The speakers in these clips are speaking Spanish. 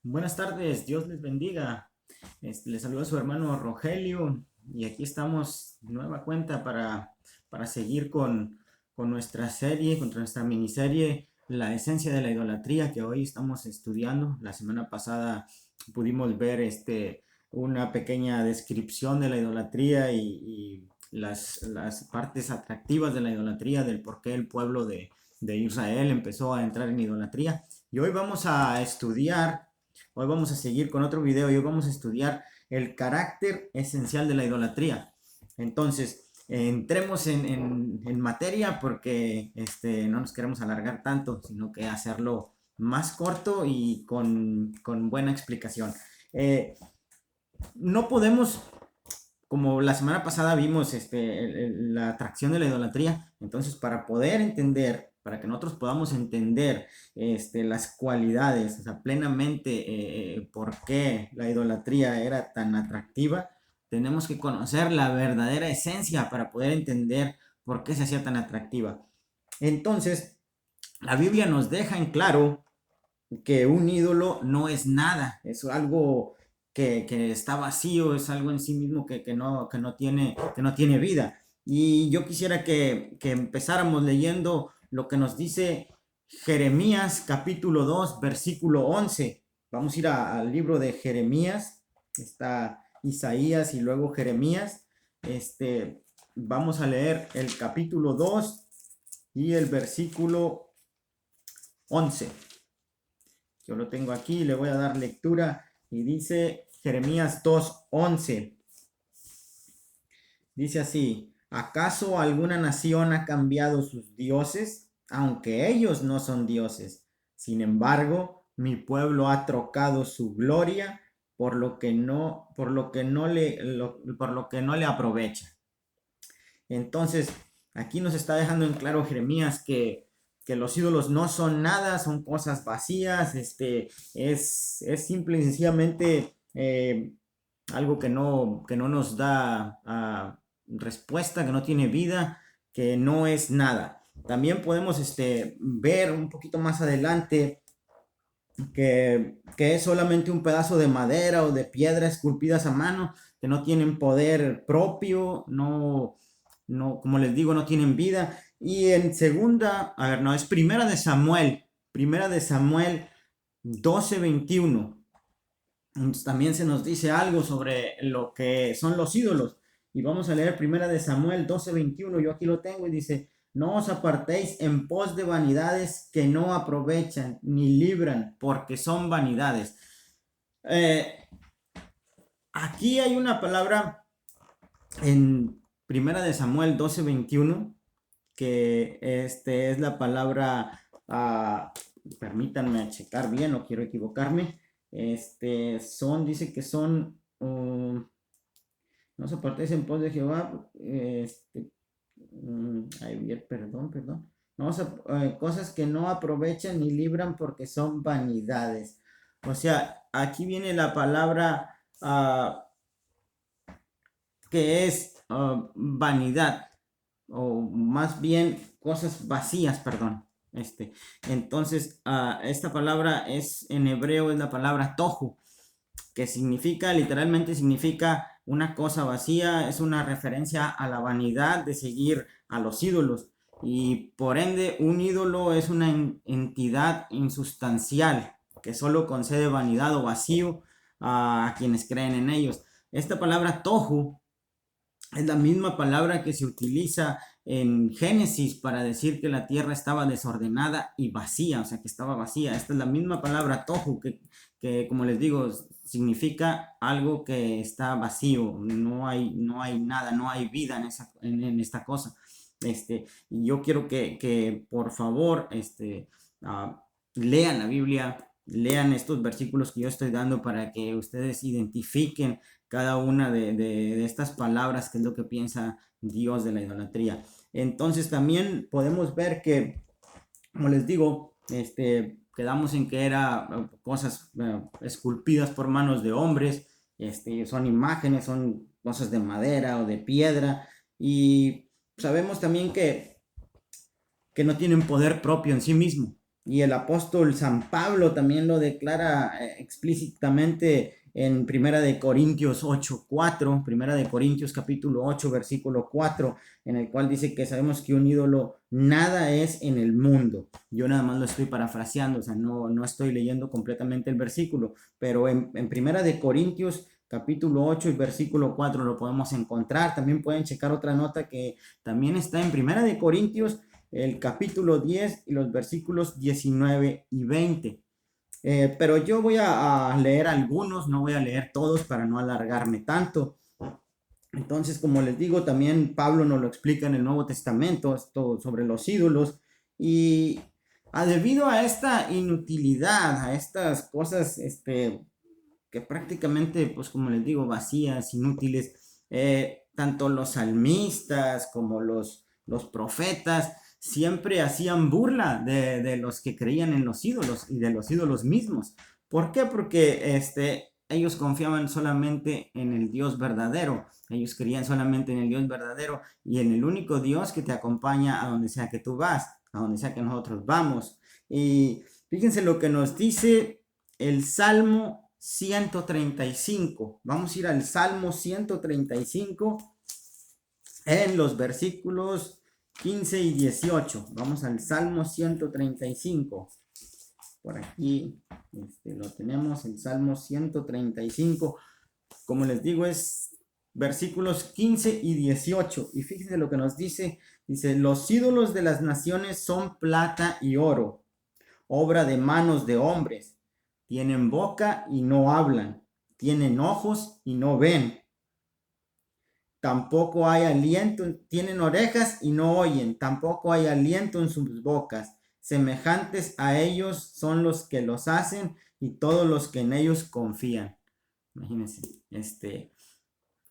Buenas tardes, Dios les bendiga. Les saluda su hermano Rogelio y aquí estamos nueva cuenta para seguir con nuestra serie, con nuestra miniserie, La esencia de la idolatría que hoy estamos estudiando. La semana pasada pudimos ver una pequeña descripción de la idolatría y las partes atractivas de la idolatría, del por qué el pueblo de Israel empezó a entrar en idolatría. Y hoy vamos a estudiar. Hoy vamos a seguir con otro video y hoy vamos a estudiar el carácter esencial de la idolatría. Entonces, entremos en materia porque no nos queremos alargar tanto, sino que hacerlo más corto y con buena explicación. Eh, no podemos, como la semana pasada vimos la atracción de la idolatría, entonces para poder entender, para que nosotros podamos entender las cualidades, o sea, plenamente por qué la idolatría era tan atractiva, tenemos que conocer la verdadera esencia para poder entender por qué se hacía tan atractiva. Entonces, la Biblia nos deja en claro que un ídolo no es nada, es algo que está vacío, es algo en sí mismo que no tiene vida. Y yo quisiera que empezáramos leyendo lo que nos dice Jeremías capítulo 2 versículo 11. Vamos a ir al libro de Jeremías, está Isaías y luego Jeremías. Vamos a leer el capítulo 2 y el versículo 11. Yo lo tengo aquí, le voy a dar lectura y dice Jeremías 2:11. Dice así: ¿acaso alguna nación ha cambiado sus dioses? Aunque ellos no son dioses. Sin embargo, mi pueblo ha trocado su gloria por lo que no le aprovecha. Entonces, aquí nos está dejando en claro Jeremías que los ídolos no son nada, son cosas vacías, es simple y sencillamente algo que no nos da respuesta, que no tiene vida, que no es nada. También podemos ver un poquito más adelante que es solamente un pedazo de madera o de piedra esculpidas a mano, que no tienen poder propio, como les digo, no tienen vida. Y en segunda, a ver, no, es primera de Samuel 12:21. También se nos dice algo sobre lo que son los ídolos. Y vamos a leer primera de Samuel 12:21. Yo aquí lo tengo y dice: no os apartéis en pos de vanidades que no aprovechan ni libran, porque son vanidades. Eh, Aquí hay una palabra en primera de Samuel 12:21 que es la palabra, permítanme checar bien, no quiero equivocarme. Dice que son, no se apartéis en pos de Jehová, perdón. No, cosas que no aprovechan ni libran porque son vanidades. O sea, aquí viene la palabra que es vanidad, o más bien cosas vacías, perdón. Entonces, esta palabra es en hebreo, es la palabra tohu, que significa, literalmente significa una cosa vacía, es una referencia a la vanidad de seguir a los ídolos. Y por ende, un ídolo es una entidad insustancial que solo concede vanidad o vacío a quienes creen en ellos. Esta palabra tohu es la misma palabra que se utiliza en Génesis para decir que la tierra estaba desordenada y vacía, o sea que estaba vacía. Esta es la misma palabra tohu que como les digo, significa algo que está vacío, no hay nada, no hay vida en esta cosa. Y yo quiero que por favor lean la Biblia, lean estos versículos que yo estoy dando para que ustedes identifiquen cada una de estas palabras, que es lo que piensa Dios de la idolatría. Entonces también podemos ver que, como les digo, quedamos en que era cosas esculpidas por manos de hombres, son imágenes, son cosas de madera o de piedra, y sabemos también que no tienen poder propio en sí mismo. Y el apóstol San Pablo también lo declara explícitamente en Primera de Corintios 8:4, Primera de Corintios capítulo 8, versículo 4, en el cual dice que sabemos que un ídolo nada es en el mundo. Yo nada más lo estoy parafraseando, o sea, no estoy leyendo completamente el versículo, pero en Primera de Corintios capítulo 8 y versículo 4 lo podemos encontrar. También pueden checar otra nota que también está en Primera de Corintios, el capítulo 10 y los versículos 19 y 20. Pero yo voy a leer algunos, no voy a leer todos para no alargarme tanto. Entonces, como les digo, también Pablo nos lo explica en el Nuevo Testamento, esto sobre los ídolos. Y debido a esta inutilidad, a estas cosas que prácticamente, pues como les digo, vacías, inútiles, tanto los salmistas como los profetas siempre hacían burla de los que creían en los ídolos y de los ídolos mismos. ¿Por qué? Porque ellos confiaban solamente en el Dios verdadero, ellos creían solamente en el Dios verdadero y en el único Dios que te acompaña a donde sea que tú vas, a donde sea que nosotros vamos. Y fíjense lo que nos dice el Salmo 135. Vamos a ir al Salmo 135 en los versículos 15 y 18. Vamos al Salmo 135. Por aquí lo tenemos, el Salmo 135. Como les digo, es versículos 15 y 18. Y fíjense lo que nos dice. Dice, los ídolos de las naciones son plata y oro, obra de manos de hombres. Tienen boca y no hablan. Tienen ojos y no ven. Tampoco hay aliento. Tienen orejas y no oyen. Tampoco hay aliento en sus bocas. Semejantes a ellos son los que los hacen y todos los que en ellos confían. Imagínense,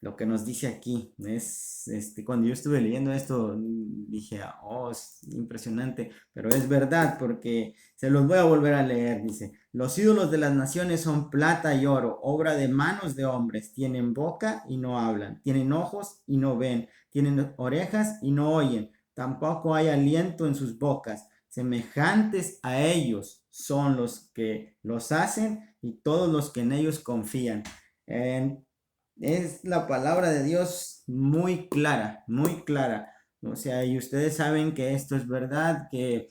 lo que nos dice aquí es, cuando yo estuve leyendo esto, dije, oh, es impresionante, pero es verdad porque se los voy a volver a leer. Dice, los ídolos de las naciones son plata y oro, obra de manos de hombres, tienen boca y no hablan, tienen ojos y no ven, tienen orejas y no oyen, tampoco hay aliento en sus bocas. Semejantes a ellos son los que los hacen y todos los que en ellos confían. Es la palabra de Dios muy clara, muy clara. O sea, y ustedes saben que esto es verdad, que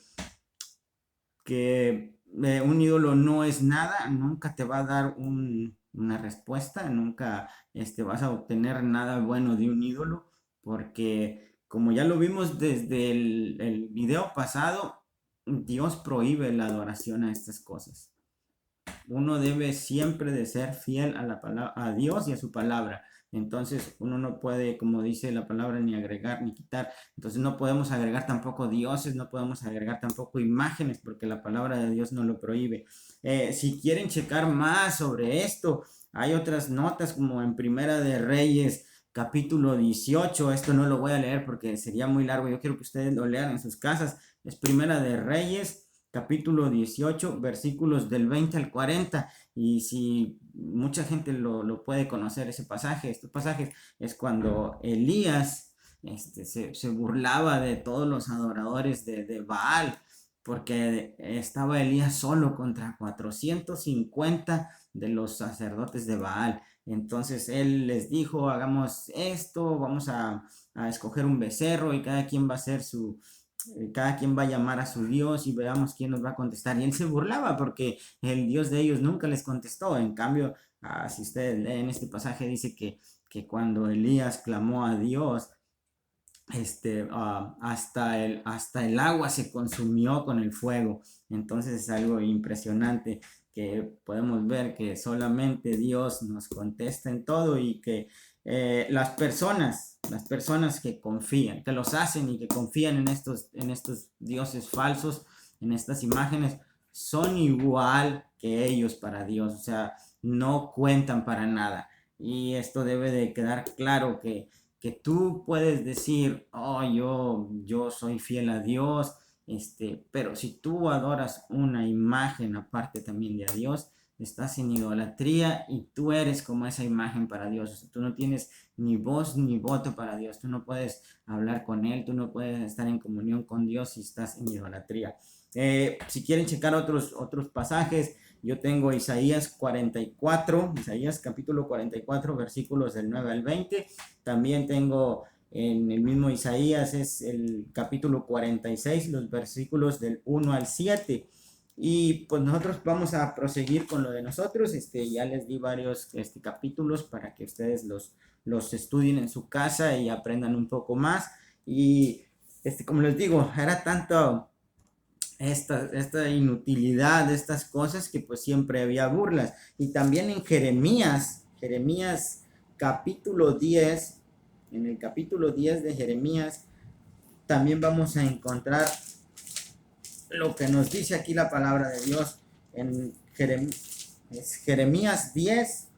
un ídolo no es nada, nunca te va a dar una respuesta, nunca vas a obtener nada bueno de un ídolo, porque como ya lo vimos desde el video pasado, Dios prohíbe la adoración a estas cosas. Uno debe siempre de ser fiel a la palabra, a Dios y a su palabra. Entonces uno no puede, como dice la palabra, ni agregar ni quitar. Entonces no podemos agregar tampoco dioses, no podemos agregar tampoco imágenes, porque la palabra de Dios no lo prohíbe. Si quieren checar más sobre esto, hay otras notas como en Primera de Reyes, capítulo 18. Esto no lo voy a leer porque sería muy largo. Yo quiero que ustedes lo lean en sus casas. Es Primera de Reyes capítulo 18, versículos del 20 al 40. Y si mucha gente lo puede conocer ese pasaje, estos pasajes es cuando Elías se burlaba de todos los adoradores de Baal, porque estaba Elías solo contra 450 de los sacerdotes de Baal. Entonces él les dijo, hagamos esto, vamos a escoger un becerro y cada quien va a llamar a su Dios y veamos quién nos va a contestar. Y él se burlaba porque el Dios de ellos nunca les contestó. En cambio, si ustedes leen este pasaje, dice que cuando Elías clamó a Dios, hasta el agua se consumió con el fuego. Entonces es algo impresionante que podemos ver que solamente Dios nos contesta en todo y que las personas que confían, que los hacen y que confían en estos dioses falsos, en estas imágenes, son igual que ellos para Dios, o sea, no cuentan para nada. Y esto debe de quedar claro que tú puedes decir, oh, yo soy fiel a Dios, pero si tú adoras una imagen aparte también de a Dios, estás en idolatría y tú eres como esa imagen para Dios. O sea, tú no tienes ni voz ni voto para Dios, tú no puedes hablar con Él, tú no puedes estar en comunión con Dios si estás en idolatría. Si quieren checar otros pasajes, yo tengo Isaías 44, Isaías capítulo 44, versículos del 9 al 20. También tengo en el mismo Isaías, es el capítulo 46, los versículos del 1 al 7. Y pues nosotros vamos a proseguir con lo de nosotros. Ya les di varios capítulos para que ustedes los estudien en su casa y aprendan un poco más. Y como les digo, era tanto esta inutilidad de estas cosas que pues siempre había burlas. Y también en Jeremías capítulo 10, en el capítulo 10 de Jeremías, también vamos a encontrar lo que nos dice aquí la palabra de Dios en Jeremías 10,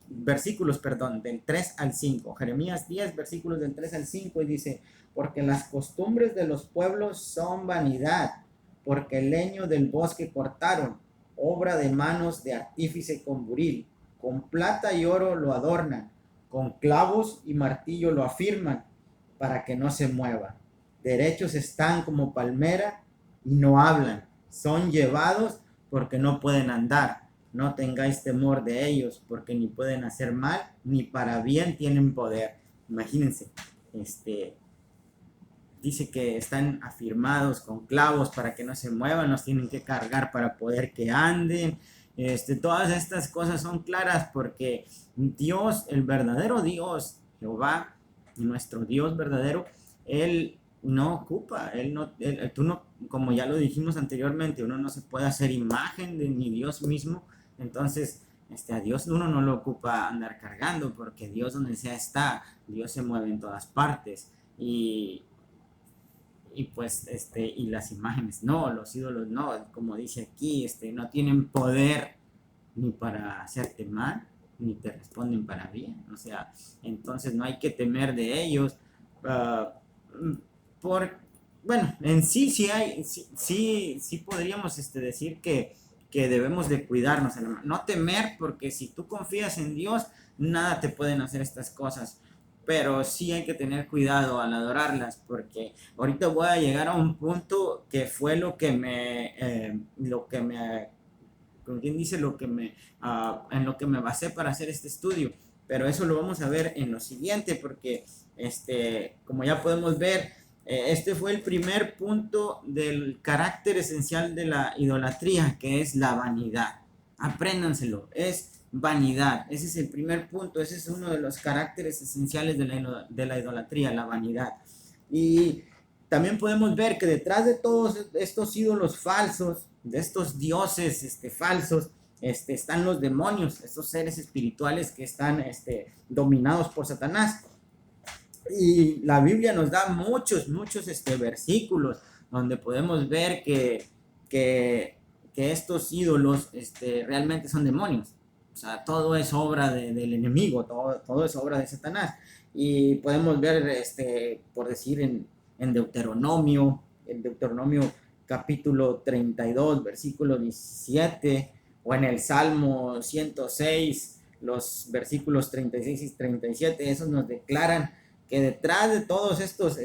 versículos, del 3 al 5. Jeremías 10, versículos del 3 al 5, y dice: porque las costumbres de los pueblos son vanidad, porque el leño del bosque cortaron, obra de manos de artífice con buril, con plata y oro lo adornan, con clavos y martillo lo afirman, para que no se mueva. Derechos están como palmera y no hablan, son llevados porque no pueden andar. No tengáis temor de ellos, porque ni pueden hacer mal, ni para bien tienen poder. Imagínense, dice que están afirmados con clavos para que no se muevan, los tienen que cargar para poder que anden. Todas estas cosas son claras porque Dios, el verdadero Dios, Jehová, nuestro Dios verdadero, Él no ocupa, tú no, como ya lo dijimos anteriormente, uno no se puede hacer imagen de ni Dios mismo. Entonces, a Dios uno no lo ocupa andar cargando, porque Dios donde sea está, Dios se mueve en todas partes. Y pues y las imágenes no, los ídolos no, como dice aquí, no tienen poder ni para hacerte mal, ni te responden para bien. O sea, entonces no hay que temer de ellos. Por Bueno, en sí sí podríamos decir que debemos de cuidarnos, no temer, porque si tú confías en Dios, nada te pueden hacer estas cosas. Pero sí hay que tener cuidado al adorarlas, porque ahorita voy a llegar a un punto que fue con quien dice en lo que me basé para hacer este estudio. Pero eso lo vamos a ver en lo siguiente, porque como ya podemos ver, este fue el primer punto del carácter esencial de la idolatría, que es la vanidad. Apréndanselo, es vanidad. Ese es el primer punto, ese es uno de los caracteres esenciales de la idolatría, la vanidad. Y también podemos ver que detrás de todos estos ídolos falsos, de estos dioses falsos, están los demonios, estos seres espirituales que están dominados por Satanás. Y la Biblia nos da muchos versículos donde podemos ver que estos ídolos realmente son demonios. O sea, todo es obra del enemigo, todo es obra de Satanás. Y podemos ver, por decir, en Deuteronomio capítulo 32, versículo 17, o en el Salmo 106, los versículos 36 y 37, esos nos declaran que detrás de todos estos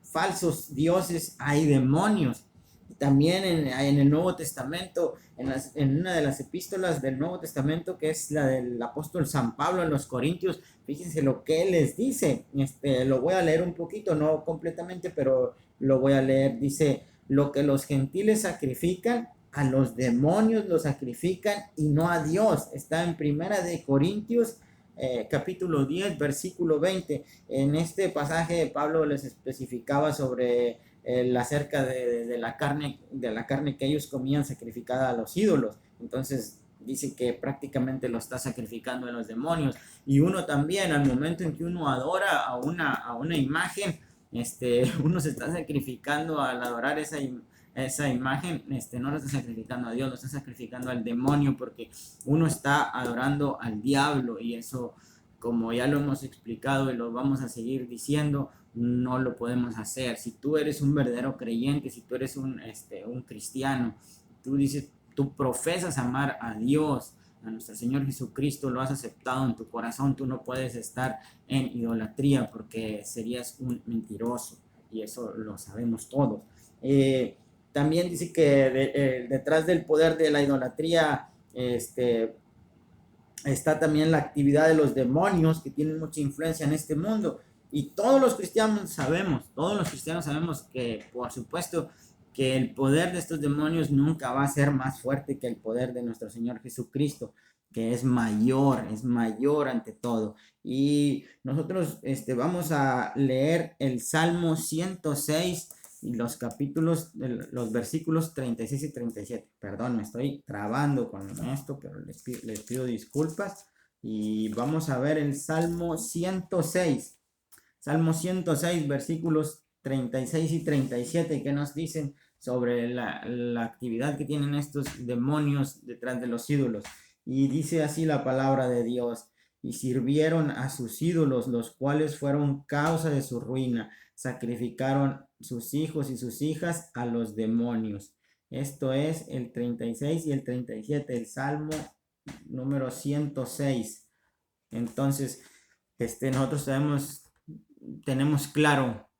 falsos dioses hay demonios. También en el Nuevo Testamento, en una de las epístolas del Nuevo Testamento, que es la del apóstol San Pablo en los Corintios, fíjense lo que él les dice. Lo voy a leer un poquito, no completamente, pero lo voy a leer. Dice: lo que los gentiles sacrifican, a los demonios los sacrifican y no a Dios. Está en Primera de Corintios capítulo 10, versículo 20. En este pasaje Pablo les especificaba sobre acerca de la carne que ellos comían sacrificada a los ídolos. Entonces dice que prácticamente lo está sacrificando a los demonios. Y uno también, al momento en que uno adora a una imagen, uno se está sacrificando al adorar esa imagen. No lo está sacrificando a Dios, lo está sacrificando al demonio, porque uno está adorando al diablo, y eso, como ya lo hemos explicado y lo vamos a seguir diciendo, no lo podemos hacer. Si tú eres un verdadero creyente, si tú eres un cristiano, tú profesas amar a Dios, a nuestro Señor Jesucristo, lo has aceptado en tu corazón, tú no puedes estar en idolatría, porque serías un mentiroso, y eso lo sabemos todos. También dice que detrás del poder de la idolatría, está también la actividad de los demonios que tienen mucha influencia en este mundo. Y todos los cristianos sabemos que, por supuesto, que el poder de estos demonios nunca va a ser más fuerte que el poder de nuestro Señor Jesucristo, que es mayor ante todo. Y nosotros vamos a leer el Salmo 106 y los versículos 36 y 37. Perdón, me estoy trabando con esto, pero les pido disculpas. Y vamos a ver el Salmo 106. Salmo 106, versículos 36 y 37, que nos dicen sobre la actividad que tienen estos demonios detrás de los ídolos. Y dice así la palabra de Dios: y sirvieron a sus ídolos, los cuales fueron causa de su ruina, sacrificaron sus hijos y sus hijas a los demonios. Esto es el 36 y el 37, el Salmo número 106. Entonces, nosotros tenemos claro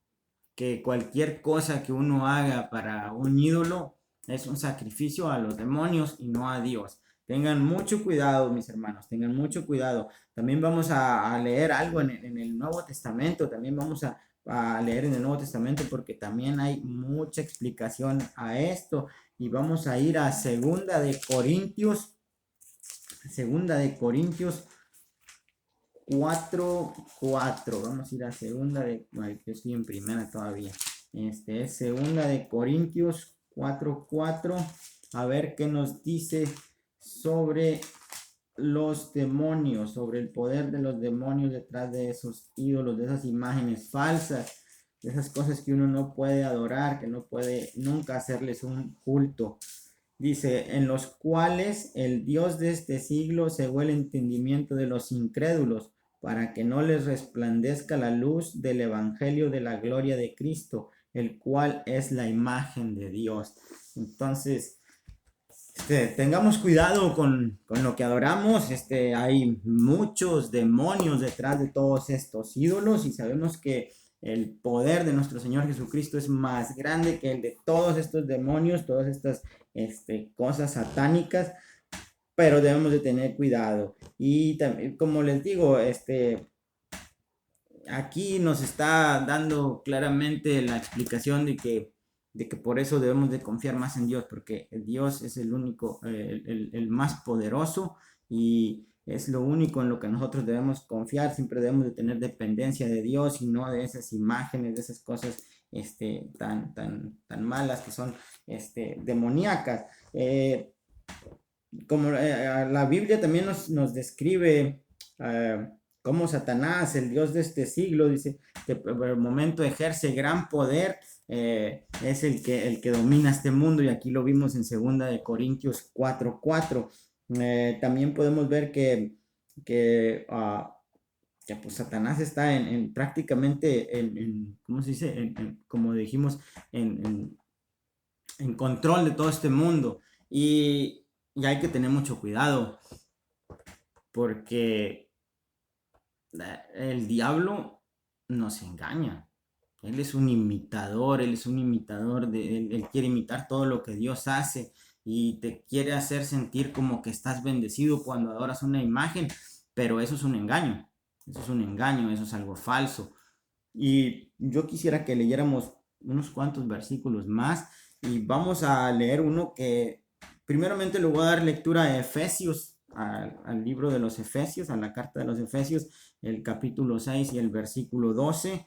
que cualquier cosa que uno haga para un ídolo es un sacrificio a los demonios y no a Dios. Tengan mucho cuidado, mis hermanos, tengan mucho cuidado. También vamos a leer algo en el Nuevo Testamento, también vamos a leer en el Nuevo Testamento porque también hay mucha explicación a esto. Y vamos a ir a Segunda de Corintios 4:4. Vamos a ir a yo estoy en primera todavía. Es segunda de Corintios 4:4. A ver qué nos dice sobre los demonios, sobre el poder de los demonios detrás de esos ídolos, de esas imágenes falsas, de esas cosas que uno no puede adorar, que no puede nunca hacerles un culto. Dice: en los cuales el Dios de este siglo cegó el entendimiento de los incrédulos, para que no les resplandezca la luz del evangelio de la gloria de Cristo, el cual es la imagen de Dios. Entonces, tengamos cuidado con lo que adoramos. Hay muchos demonios detrás de todos estos ídolos y sabemos que el poder de nuestro Señor Jesucristo es más grande que el de todos estos demonios, todas estas cosas satánicas, pero debemos de tener cuidado. Y también, como les digo, aquí nos está dando claramente la explicación de que por eso debemos de confiar más en Dios, porque Dios es el único, el más poderoso, y es lo único en lo que nosotros debemos confiar. Siempre debemos de tener dependencia de Dios y no de esas imágenes, de esas cosas tan malas que son demoníacas. Como la Biblia también nos describe como Satanás, el Dios de este siglo, dice que por el momento ejerce gran poder, es el que domina este mundo, y aquí lo vimos en 2 Corintios 4:4. También podemos ver que pues Satanás está prácticamente ¿cómo se dice? Como dijimos, en control de todo este mundo. Y hay que tener mucho cuidado, porque el diablo nos engaña. Él es un imitador, él quiere imitar todo lo que Dios hace y te quiere hacer sentir como que estás bendecido cuando adoras una imagen, pero eso es un engaño, eso es algo falso. Y yo quisiera que leyéramos unos cuantos versículos más, y vamos a leer uno que primeramente le voy a dar lectura a Efesios, al libro de los Efesios, a la carta de los Efesios, el capítulo 6 y el versículo 12.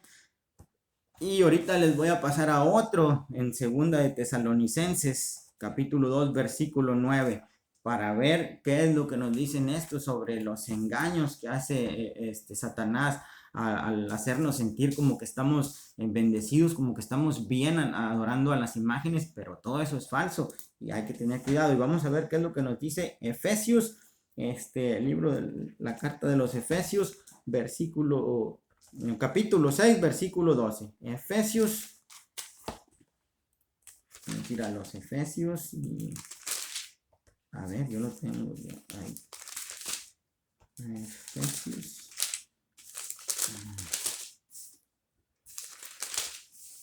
Y ahorita les voy a pasar a otro en segunda de Tesalonicenses, capítulo 2, versículo 9, para ver qué es lo que nos dicen esto sobre los engaños que hace Satanás al hacernos sentir como que estamos bendecidos, como que estamos bien adorando a las imágenes, pero todo eso es falso y hay que tener cuidado. Y vamos a ver qué es lo que nos dice Efesios, libro de la carta de los Efesios, capítulo 6, versículo 12. Efesios. Vamos a ir a los Efesios y a ver, yo lo tengo ahí. Efesios.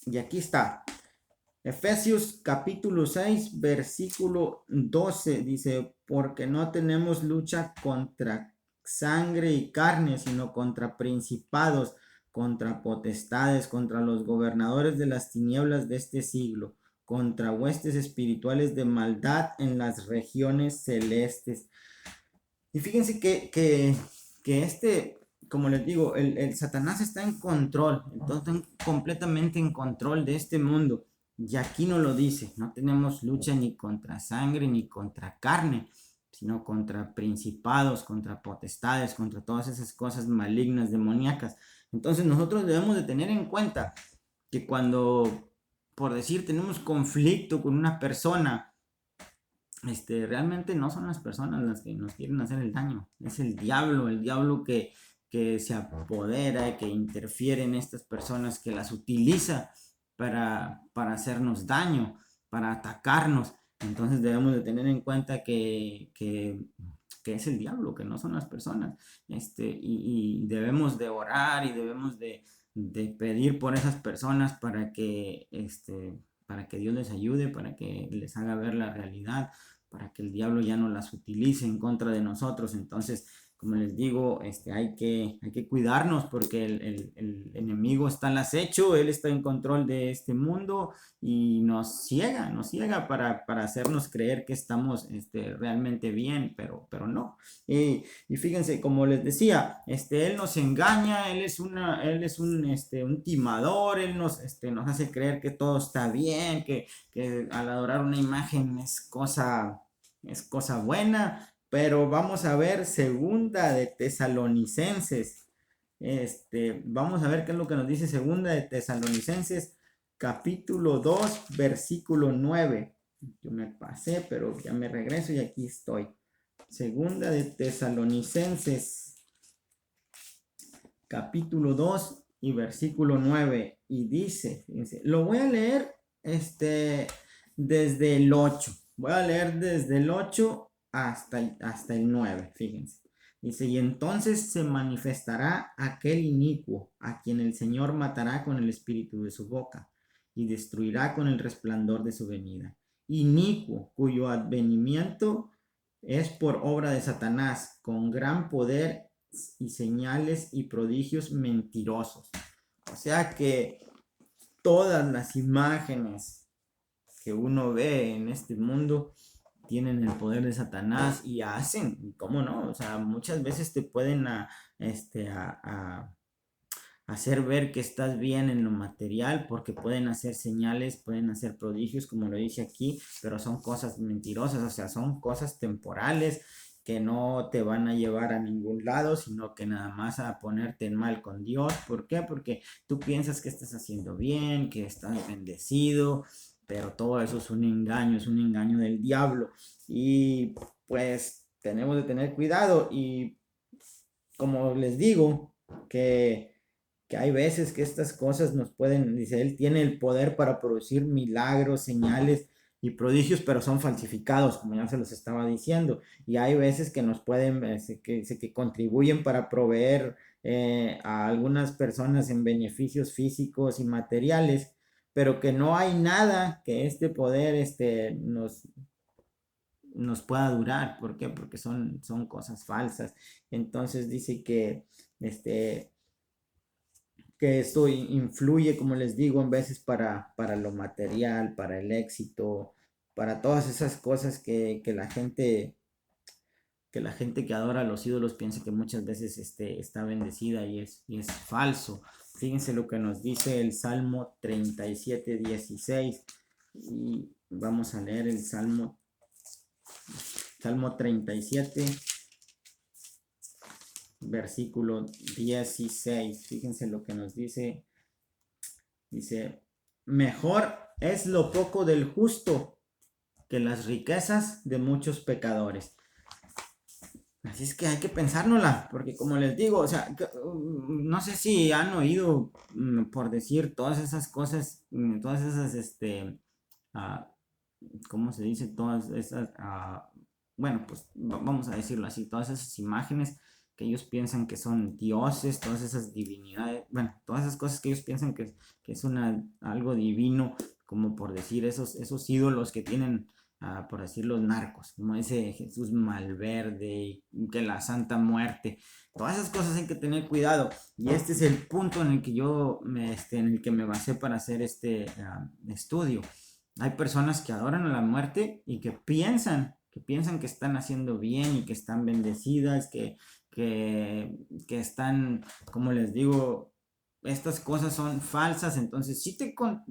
Y aquí está. Efesios capítulo 6, versículo 12 dice, porque no tenemos lucha contra sangre y carne, sino contra principados, contra potestades, contra los gobernadores de las tinieblas de este siglo, contra huestes espirituales de maldad en las regiones celestes. Y fíjense que como les digo, el Satanás está en control, entonces está completamente en control de este mundo. Y aquí no lo dice, no tenemos lucha ni contra sangre ni contra carne, sino contra principados, contra potestades, contra todas esas cosas malignas, demoníacas. Entonces nosotros debemos de tener en cuenta que cuando, por decir, tenemos conflicto con una persona, realmente no son las personas las que nos quieren hacer el daño, es el diablo que se apodera, que interfiere en estas personas, que las utiliza para hacernos daño, para atacarnos. Entonces debemos de tener en cuenta que es el diablo, que no son las personas. Y debemos de orar y debemos de pedir por esas personas para que Dios les ayude, para que les haga ver la realidad, para que el diablo ya no las utilice en contra de nosotros. Entonces, como les digo, hay que cuidarnos porque el enemigo está al acecho, él está en control de este mundo y nos ciega para hacernos creer que estamos realmente bien, pero no. Y fíjense, como les decía, él nos engaña, él es un timador, él nos hace creer que todo está bien, que al adorar una imagen es cosa buena, pero vamos a ver segunda de Tesalonicenses. Vamos a ver qué es lo que nos dice segunda de Tesalonicenses, capítulo 2 versículo 9. Yo me pasé, pero ya me regreso y aquí estoy. Segunda de Tesalonicenses, capítulo 2 y versículo 9. Y dice, fíjense, lo voy a leer desde el 8. Voy a leer desde el 8 hasta el 9, fíjense. Dice, y entonces se manifestará aquel inicuo, a quien el Señor matará con el espíritu de su boca, y destruirá con el resplandor de su venida. Inicuo, cuyo advenimiento es por obra de Satanás, con gran poder y señales y prodigios mentirosos. O sea que todas las imágenes que uno ve en este mundo tienen el poder de Satanás y hacen, ¿cómo no? O sea, muchas veces te pueden hacer ver que estás bien en lo material porque pueden hacer señales, pueden hacer prodigios, como lo dice aquí, pero son cosas mentirosas, o sea, son cosas temporales que no te van a llevar a ningún lado, sino que nada más a ponerte en mal con Dios. ¿Por qué? Porque tú piensas que estás haciendo bien, que estás bendecido, pero todo eso es un engaño del diablo. Y pues tenemos de tener cuidado y como les digo, que hay veces que estas cosas nos pueden, dice, él tiene el poder para producir milagros, señales y prodigios, pero son falsificados, como ya se los estaba diciendo. Y hay veces que nos pueden, que contribuyen para proveer a algunas personas en beneficios físicos y materiales, pero que no hay nada que este poder nos pueda durar. ¿Por qué? Porque son cosas falsas. Entonces dice que esto influye, como les digo, en veces para lo material, para el éxito, para todas esas cosas que la gente que adora a los ídolos piensa que muchas veces está bendecida y es falso. Fíjense lo que nos dice el Salmo 37:16 y vamos a leer el Salmo 37 versículo 16. Fíjense lo que nos dice. Dice, mejor es lo poco del justo que las riquezas de muchos pecadores. Así es que hay que pensárnosla, porque como les digo, o sea, no sé si han oído, por decir, todas esas cosas, todas esas, ah, ¿cómo se dice? Todas esas, bueno, pues vamos a decirlo así, todas esas imágenes que ellos piensan que son dioses, todas esas divinidades, bueno, todas esas cosas que ellos piensan que es algo divino, como por decir esos ídolos que tienen, por decir, los narcos, como ese Jesús Malverde y que la Santa Muerte. Todas esas cosas hay que tener cuidado. Y este es el punto en el que en el que me basé para hacer este estudio. Hay personas que adoran a la muerte y que piensan que están haciendo bien y que están bendecidas, que están, como les digo, estas cosas son falsas. Entonces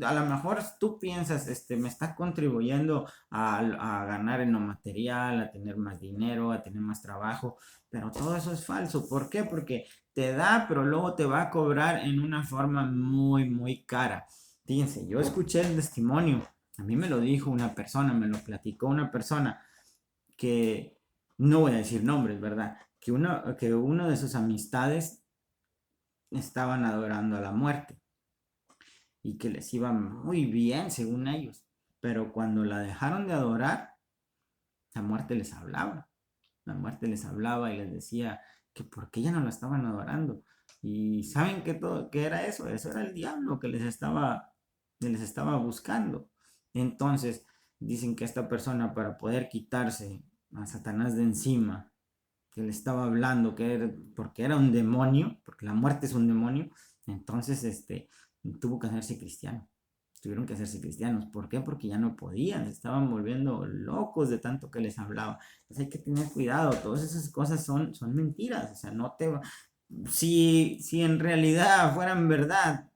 a lo mejor tú piensas, me está contribuyendo a ganar en lo material, a tener más dinero, a tener más trabajo, pero todo eso es falso. ¿Por qué? Porque te da, pero luego te va a cobrar en una forma muy, muy cara. Fíjense, yo escuché el testimonio, a mí me lo dijo una persona, me lo platicó una persona que, no voy a decir nombres, ¿verdad? Que uno de sus amistades estaban adorando a la muerte y que les iba muy bien según ellos, pero cuando la dejaron de adorar, la muerte les hablaba. La muerte les hablaba y les decía que por qué ya no la estaban adorando. Y saben que era eso, era el diablo que les estaba buscando. Entonces, dicen que esta persona, para poder quitarse a Satanás de encima, que le estaba hablando, porque era un demonio, porque la muerte es un demonio, entonces tuvo que hacerse cristiano. Tuvieron que hacerse cristianos. ¿Por qué? Porque ya no podían, se estaban volviendo locos de tanto que les hablaba. Entonces hay que tener cuidado, todas esas cosas son mentiras, o sea, si en realidad fueran verdad,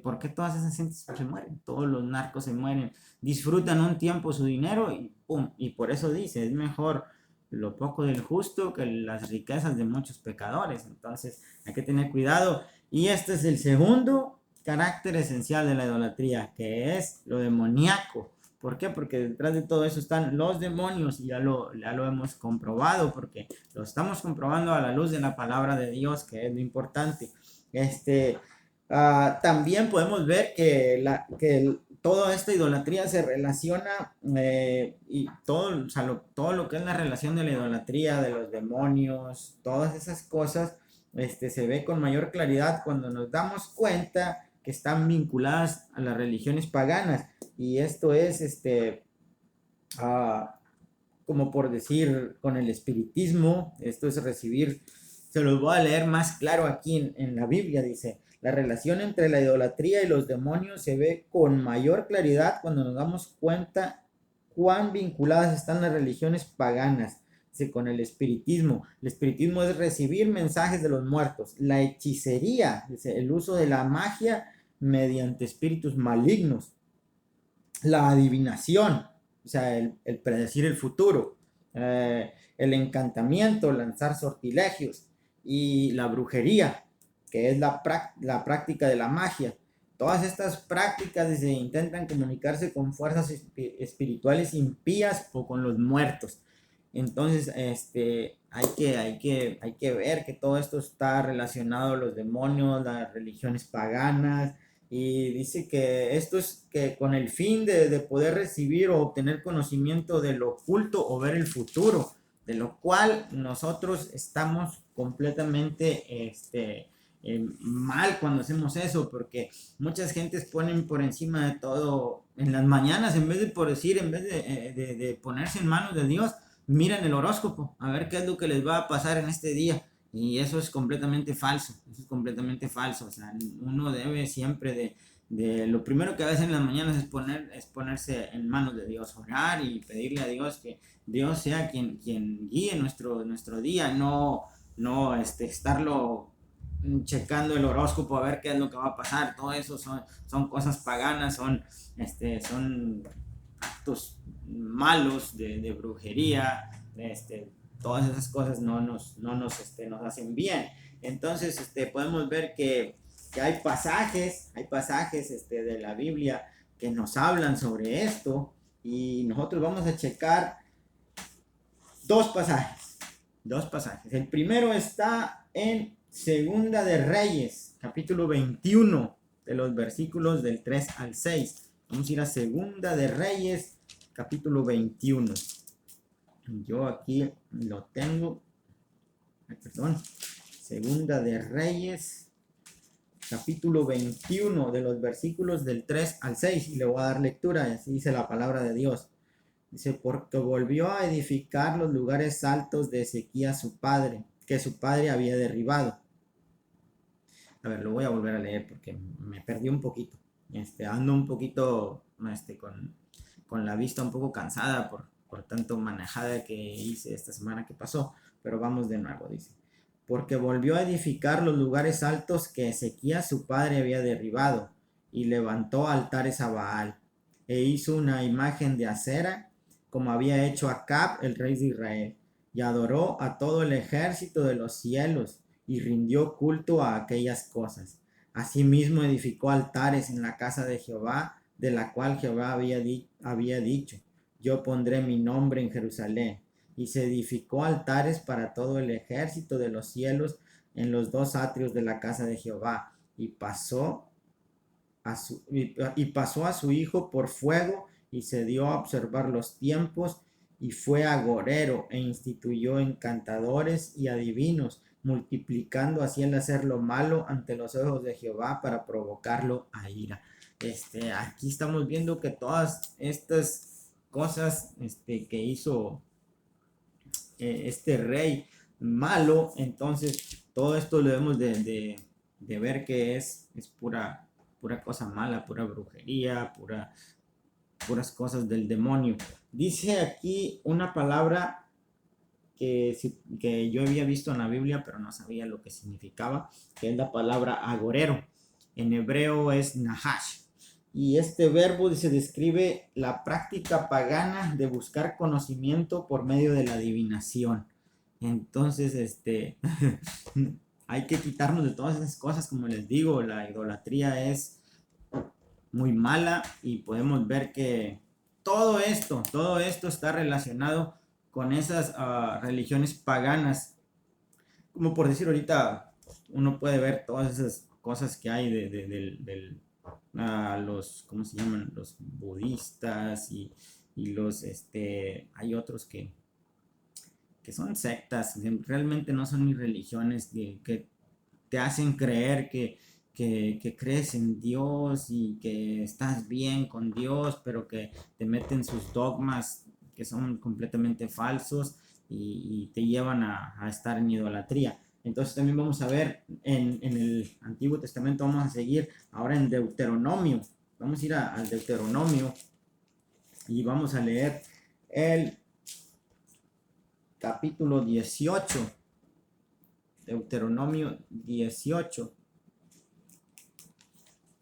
¿por qué todas esas gentes se mueren? Todos los narcos se mueren, disfrutan un tiempo su dinero y pum, y por eso dice, es mejor lo poco del justo que las riquezas de muchos pecadores. Entonces hay que tener cuidado. Y este es el segundo carácter esencial de la idolatría, que es lo demoníaco. ¿Por qué? Porque detrás de todo eso están los demonios y ya lo hemos comprobado, porque lo estamos comprobando a la luz de la palabra de Dios, que es lo importante. También podemos ver que toda esta idolatría se relaciona y todo, o sea, todo lo que es la relación de la idolatría, de los demonios, todas esas cosas, se ve con mayor claridad cuando nos damos cuenta que están vinculadas a las religiones paganas. Y esto es, como por decir, con el espiritismo. Esto es recibir, se los voy a leer más claro aquí en la Biblia. Dice: la relación entre la idolatría y los demonios se ve con mayor claridad cuando nos damos cuenta cuán vinculadas están las religiones paganas. Dice, con el espiritismo. El espiritismo es recibir mensajes de los muertos. La hechicería, dice, el uso de la magia mediante espíritus malignos. La adivinación, o sea, el predecir el futuro, el encantamiento, lanzar sortilegios, y la brujería, que es la práctica de la magia. Todas estas prácticas se intentan comunicarse con fuerzas espirituales impías o con los muertos. Entonces, hay que ver que todo esto está relacionado a los demonios, las religiones paganas. Y dice que esto es que con el fin de poder recibir o obtener conocimiento de lo oculto o ver el futuro, de lo cual nosotros estamos completamente mal cuando hacemos eso, porque muchas gentes ponen por encima de todo en las mañanas, en vez de ponerse en manos de Dios, miran el horóscopo a ver qué es lo que les va a pasar en este día. Y eso es completamente falso, o sea, uno debe siempre lo primero que hacer en las mañanas es ponerse en manos de Dios, orar y pedirle a Dios que Dios sea quien guíe nuestro día, no estarlo checando el horóscopo a ver qué es lo que va a pasar. Todo eso son cosas paganas, son actos malos de brujería, todas esas cosas nos hacen bien. Entonces, podemos ver que hay pasajes de la Biblia que nos hablan sobre esto, y nosotros vamos a checar dos pasajes. El primero está en Segunda de Reyes, capítulo 21, de los versículos del 3 al 6. Vamos a ir a Segunda de Reyes, capítulo 21. Yo aquí lo tengo. Perdón. Segunda de Reyes, capítulo 21, de los versículos del 3 al 6, y le voy a dar lectura, y así dice la palabra de Dios. Dice, porque volvió a edificar los lugares altos de Ezequías su padre, que su padre había derribado. A ver, lo voy a volver a leer porque me perdí un poquito. Ando un poquito con la vista un poco cansada por tanto manejada que hice esta semana que pasó. Pero vamos de nuevo, dice. Porque volvió a edificar los lugares altos que Ezequías su padre había derribado, y levantó altares a Baal, e hizo una imagen de acera, como había hecho Acab, el rey de Israel, y adoró a todo el ejército de los cielos, y rindió culto a aquellas cosas. Asimismo edificó altares en la casa de Jehová, de la cual Jehová había dicho, yo pondré mi nombre en Jerusalén. Y se edificó altares para todo el ejército de los cielos en los dos atrios de la casa de Jehová, y pasó a su hijo por fuego, y se dio a observar los tiempos, y fue agorero, e instituyó encantadores y adivinos, multiplicando así el hacer lo malo ante los ojos de Jehová para provocarlo a ira. Aquí estamos viendo que todas estas cosas que hizo este rey malo, entonces todo esto lo debemos de ver que es pura cosa mala, pura brujería, puras cosas del demonio. Dice aquí una palabra que yo había visto en la Biblia, pero no sabía lo que significaba, que es la palabra agorero. En hebreo es nahash. Y este verbo se describe la práctica pagana de buscar conocimiento por medio de la adivinación. Entonces, hay que quitarnos de todas esas cosas, como les digo, la idolatría es muy mala, y podemos ver que todo esto está relacionado con esas religiones paganas. Como por decir ahorita, uno puede ver todas esas cosas que hay los, ¿cómo se llaman? Los budistas y los, hay otros que son sectas, realmente no son ni religiones, que te hacen creer que crees en Dios y que estás bien con Dios, pero que te meten sus dogmas que son completamente falsos, y te llevan a estar en idolatría. Entonces también vamos a ver en el Antiguo Testamento, vamos a seguir ahora en Deuteronomio. Vamos a ir al Deuteronomio y vamos a leer el capítulo 18. Deuteronomio 18.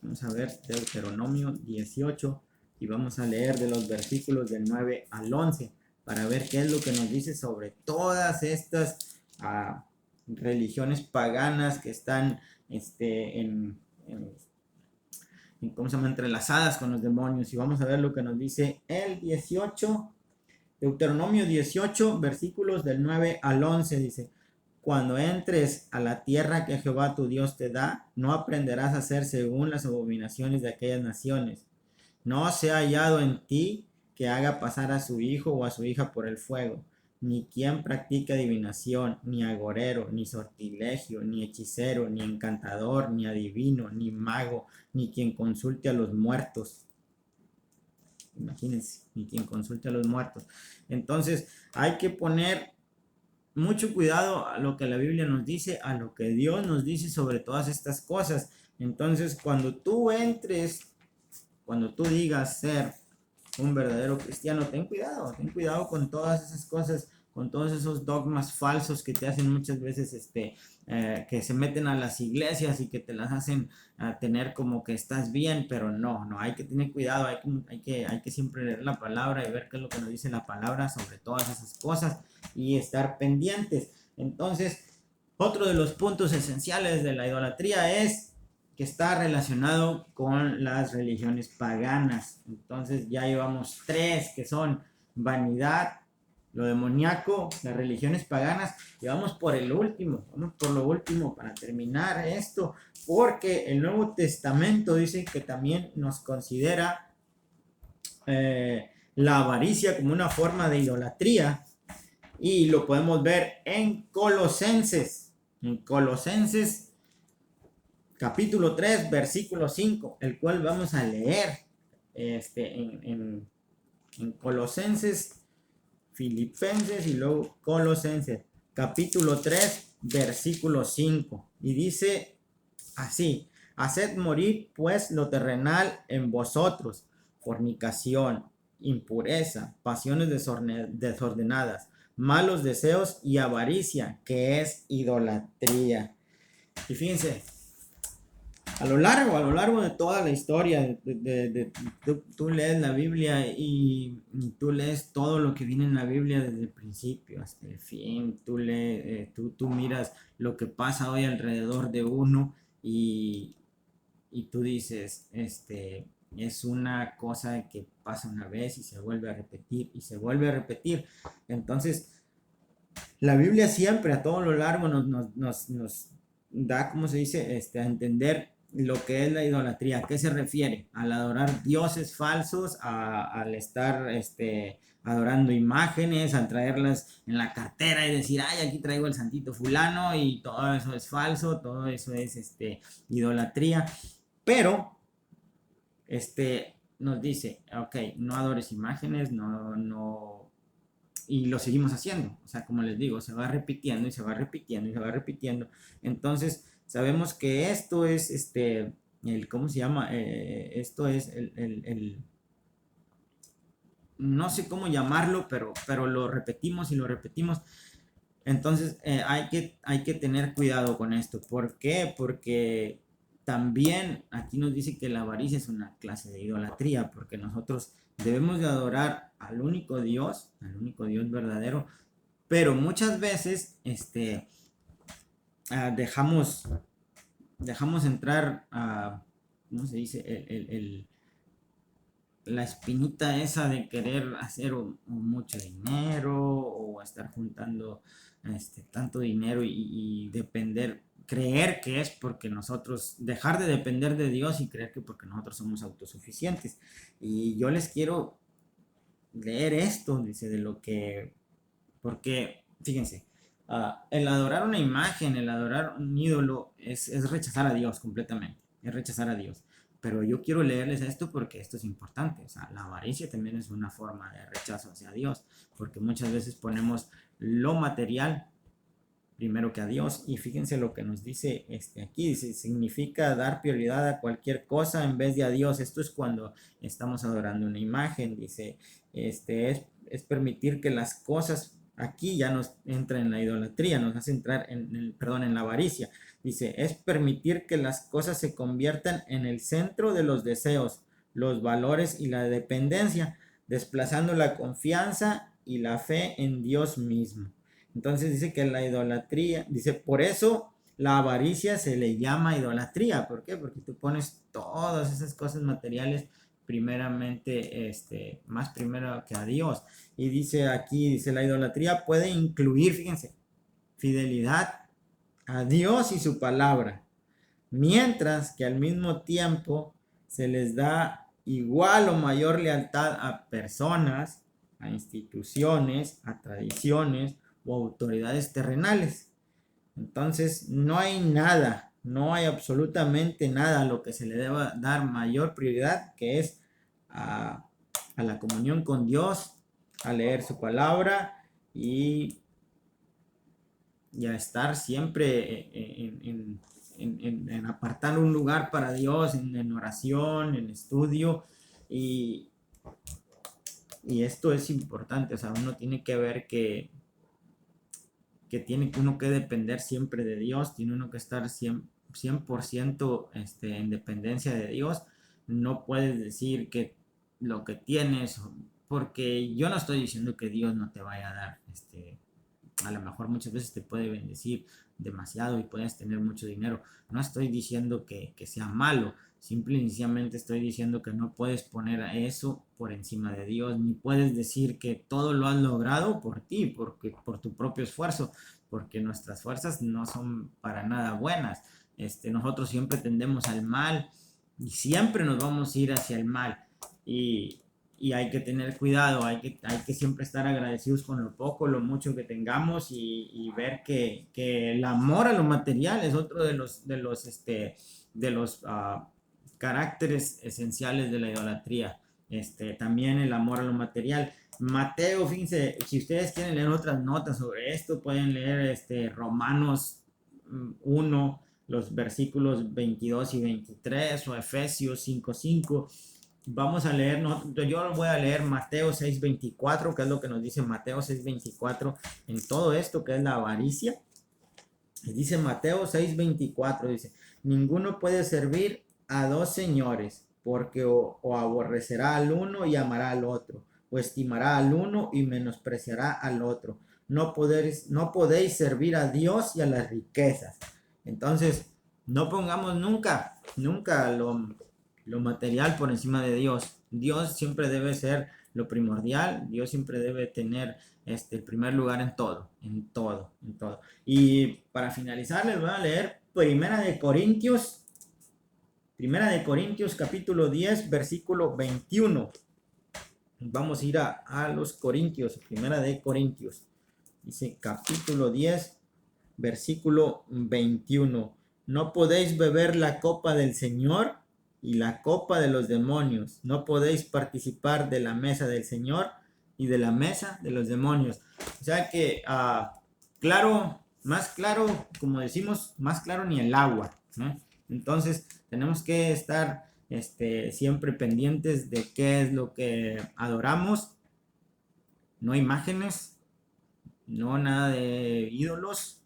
Vamos a ver Deuteronomio 18 y vamos a leer de los versículos del 9 al 11 para ver qué es lo que nos dice sobre todas estas religiones paganas que están ¿cómo se llama? Entrelazadas con los demonios. Y vamos a ver lo que nos dice el 18, Deuteronomio 18, versículos del 9 al 11. Dice: cuando entres a la tierra que Jehová tu Dios te da, no aprenderás a hacer según las abominaciones de aquellas naciones. No se ha hallado en ti que haga pasar a su hijo o a su hija por el fuego, ni quien practique adivinación, ni agorero, ni sortilegio, ni hechicero, ni encantador, ni adivino, ni mago, ni quien consulte a los muertos. Imagínense, ni quien consulte a los muertos. Entonces hay que poner mucho cuidado a lo que la Biblia nos dice, a lo que Dios nos dice sobre todas estas cosas. Entonces, cuando tú digas ser un verdadero cristiano, ten cuidado con todas esas cosas, con todos esos dogmas falsos que te hacen muchas veces, que se meten a las iglesias y que te las hacen tener como que estás bien, pero no, hay que tener cuidado, hay que siempre leer la palabra y ver qué es lo que nos dice la palabra sobre todas esas cosas y estar pendientes. Entonces, otro de los puntos esenciales de la idolatría es que está relacionado con las religiones paganas. Entonces ya llevamos 3, que son vanidad, lo demoníaco, las religiones paganas, y vamos por lo último para terminar esto, porque el Nuevo Testamento dice que también nos considera la avaricia como una forma de idolatría, y lo podemos ver en Colosenses capítulo 3, versículo 5, el cual vamos a leer en Colosenses, Filipenses y luego Colosenses, capítulo 3, versículo 5. Y dice así: haced morir pues lo terrenal en vosotros, fornicación, impureza, pasiones desordenadas, malos deseos y avaricia, que es idolatría. Y fíjense, a lo largo de toda la historia, tú lees la Biblia y tú lees todo lo que viene en la Biblia desde el principio hasta el fin. Tú miras lo que pasa hoy alrededor de uno y tú dices, es una cosa que pasa una vez y se vuelve a repetir y se vuelve a repetir. Entonces, la Biblia siempre a todo lo largo nos da, como se dice, a entender lo que es la idolatría. ¿A qué se refiere? Al adorar dioses falsos, al estar adorando imágenes, al traerlas en la cartera y decir, ay, aquí traigo el santito fulano y todo eso es falso, todo eso es idolatría. Pero nos dice, ok, no adores imágenes, no, y lo seguimos haciendo. O sea, como les digo, se va repitiendo y se va repitiendo y se va repitiendo. Entonces, sabemos que esto es ¿cómo se llama? Esto es no sé cómo llamarlo, pero lo repetimos y lo repetimos. Entonces, hay que tener cuidado con esto. ¿Por qué? Porque también aquí nos dice que la avaricia es una clase de idolatría, porque nosotros debemos de adorar al único Dios verdadero, pero muchas veces dejamos entrar a, ¿cómo se dice? La espinita esa de querer hacer mucho dinero o estar juntando tanto dinero y depender, creer que es porque nosotros, dejar de depender de Dios y creer que porque nosotros somos autosuficientes. Y yo les quiero leer esto, dice, de lo que, porque, fíjense, el adorar una imagen, el adorar un ídolo es rechazar a Dios completamente, es rechazar a Dios. Pero yo quiero leerles esto porque esto es importante. O sea, la avaricia también es una forma de rechazo hacia Dios, porque muchas veces ponemos lo material primero que a Dios. Y fíjense lo que nos dice aquí, dice, significa dar prioridad a cualquier cosa en vez de a Dios. Esto es cuando estamos adorando una imagen, dice, es permitir que las cosas, aquí ya nos entra en la idolatría, nos hace entrar en la avaricia. Dice, es permitir que las cosas se conviertan en el centro de los deseos, los valores y la dependencia, desplazando la confianza y la fe en Dios mismo. Entonces dice que la idolatría, dice, por eso la avaricia se le llama idolatría. ¿Por qué? Porque tú pones todas esas cosas materiales primeramente, más primero que a Dios. Y dice aquí, dice, la idolatría puede incluir, fíjense, fidelidad a Dios y su palabra, mientras que al mismo tiempo se les da igual o mayor lealtad a personas, a instituciones, a tradiciones o autoridades terrenales. Entonces no hay nada, no hay absolutamente nada a lo que se le deba dar mayor prioridad, que es a la comunión con Dios, a leer su palabra y a estar siempre en apartar un lugar para Dios, en oración, en estudio. Y esto es importante. O sea, uno tiene que ver que tiene uno que depender siempre de Dios, tiene uno que estar 100% en dependencia de Dios. No puedes decir que lo que tienes, porque yo no estoy diciendo que Dios no te vaya a dar, a lo mejor muchas veces te puede bendecir demasiado y puedes tener mucho dinero. No estoy diciendo que sea malo, simple y sencillamente estoy diciendo que no puedes poner a eso por encima de Dios, ni puedes decir que todo lo has logrado por ti, porque por tu propio esfuerzo, porque nuestras fuerzas no son para nada buenas. Nosotros siempre tendemos al mal y siempre nos vamos a ir hacia el mal. Y y hay que tener cuidado, hay que siempre estar agradecidos con lo poco, lo mucho que tengamos y ver que el amor a lo material es otro de los caracteres esenciales de la idolatría. También el amor a lo material. Mateo, fíjense, si ustedes quieren leer otras notas sobre esto, pueden leer Romanos 1, los versículos 22 y 23, o Efesios 5:5. Vamos a leer, no, yo voy a leer Mateo 6:24, que es lo que nos dice Mateo 6:24 en todo esto que es la avaricia. Dice Mateo 6:24, dice, ninguno puede servir a dos señores, porque o aborrecerá al uno y amará al otro, o estimará al uno y menospreciará al otro. No podéis servir a Dios y a las riquezas. Entonces, no pongamos nunca lo material por encima de Dios. Dios siempre debe ser lo primordial. Dios siempre debe tener el primer lugar en todo, en todo, en todo. Y para finalizar les voy a leer Primera de Corintios capítulo 10 versículo 21. Vamos a ir a los Corintios, Primera de Corintios. Dice capítulo 10 versículo 21. No podéis beber la copa del Señor y la copa de los demonios. No podéis participar de la mesa del Señor y de la mesa de los demonios. O sea que, claro, más claro, como decimos, más claro ni el agua, ¿no? Entonces, tenemos que estar siempre pendientes de qué es lo que adoramos. No imágenes, no nada de ídolos.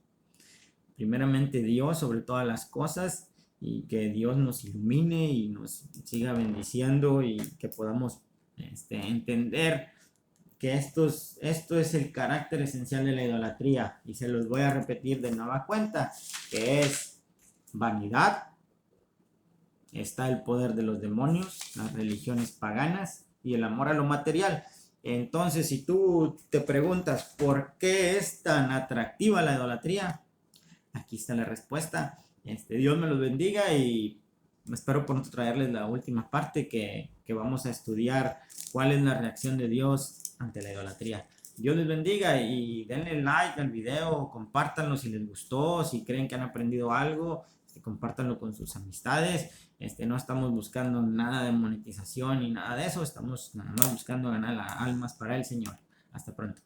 Primeramente Dios sobre todas las cosas, y que Dios nos ilumine y nos siga bendiciendo y que podamos entender que esto es el carácter esencial de la idolatría, y se los voy a repetir de nueva cuenta, que es vanidad, está el poder de los demonios, las religiones paganas y el amor a lo material. Entonces, si tú te preguntas por qué es tan atractiva la idolatría, aquí está la respuesta. Dios me los bendiga, y espero pronto traerles la última parte que vamos a estudiar cuál es la reacción de Dios ante la idolatría. Dios les bendiga, y denle like al video, compártanlo si les gustó, si creen que han aprendido algo, compártanlo con sus amistades. No estamos buscando nada de monetización ni nada de eso, estamos nada más buscando ganar almas para el Señor. Hasta pronto.